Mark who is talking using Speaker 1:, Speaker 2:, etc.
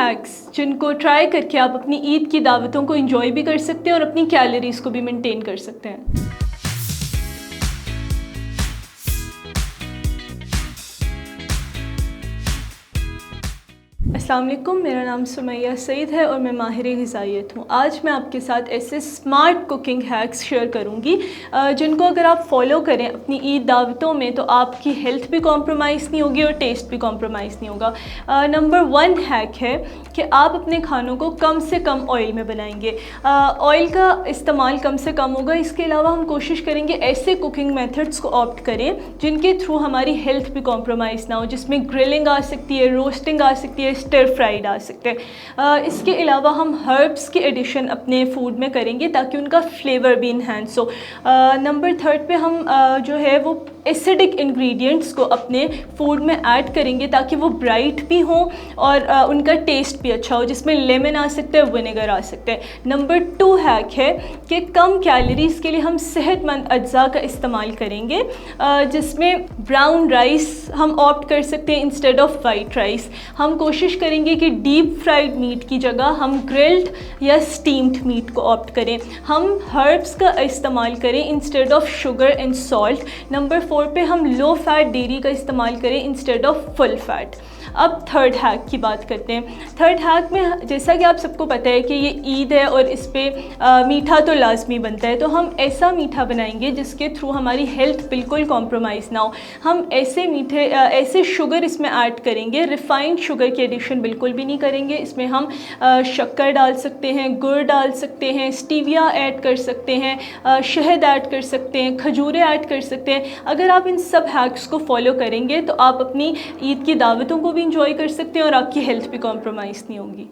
Speaker 1: Hacks जिनको try करके आप अपनी ईद की दावतों को एंजॉय भी कर सकते हैं और अपनी कैलोरीज़ को भी मेंटेन कर सकते हैं। अस्सलाम वालेकुम, मेरा नाम सुमैया सईद है और मैं माहिर ग़िज़ाइयत हूँ। आज मैं आपके साथ ऐसे स्मार्ट कुकिंग हैक्स शेयर करूँगी जिनको अगर आप फॉलो करें अपनी ईद दावतों में तो आपकी हेल्थ भी कॉम्प्रोमाइज़ नहीं होगी और टेस्ट भी कॉम्प्रोमाइज़ नहीं होगा। नंबर 1 हैक है कि आप अपने खानों को कम से कम ऑयल में बनाएंगे। ऑयल का इस्तेमाल कम से कम होगा। इसके अलावा हम कोशिश करेंगे ऐसे कुकिंग मेथड्स को ऑप्ट करें जिनके थ्रू हमारी हेल्थ भी कॉम्प्रोमाइज़ ना हो, जिसमें ग्रिलिंग आ सकती है, रोस्टिंग आ सकती है, स्टर फ्राइड आ सकते हैं। इसके अलावा हम हर्ब्स की एडिशन अपने फूड में करेंगे ताकि उनका फ्लेवर भी इन्हेंस हो। नंबर 3 पे हम जो है वो एसिडिक इंग्रेडिएंट्स को अपने फूड में ऐड करेंगे ताकि वो ब्राइट भी हों और उनका टेस्ट भी अच्छा हो, जिसमें लेमन आ सकते हैं, विनेगर आ सकते हैं। नंबर 2 हैक है कि कम कैलोरीज़ के लिए हम सेहतमंद अज्जा का इस्तेमाल करेंगे, जिसमें ब्राउन राइस हम ऑप्ट कर सकते हैं इंस्टेड ऑफ वाइट राइस। हम कोशिश करेंगे कि डीप फ्राइड मीट की जगह हम ग्रिल्ड या स्टीम्ड मीट को ऑप्ट करें। हम हर्ब्स का इस्तेमाल करें instead of sugar and salt. Number 4 पे हम लो फैट डेयरी का इस्तेमाल करें इंस्टेड ऑफ फुल फैट। अब 3rd हैक की बात करते हैं। 3rd हैक में जैसा कि आप सबको पता है कि ये ईद है और इस पर मीठा तो लाजमी बनता है, तो हम ऐसा मीठा बनाएंगे जिसके थ्रू हमारी हेल्थ बिल्कुल कॉम्प्रोमाइज़ ना हो। हम ऐसे शुगर इसमें ऐड करेंगे, रिफ़ाइंड शुगर की एडिशन बिल्कुल भी नहीं करेंगे। इसमें हम शक्कर डाल सकते हैं, गुड़ डाल सकते हैं, स्टीविया ऐड कर सकते हैं, शहद ऐड कर सकते हैं, खजूरें ऐड कर सकते हैं। अगर आप इन सब हैक्स को फॉलो करेंगे तो आप अपनी ईद की दावतों को भी इंजॉय कर सकते हैं और आपकी हेल्थ भी कॉम्प्रोमाइज़ नहीं होगी।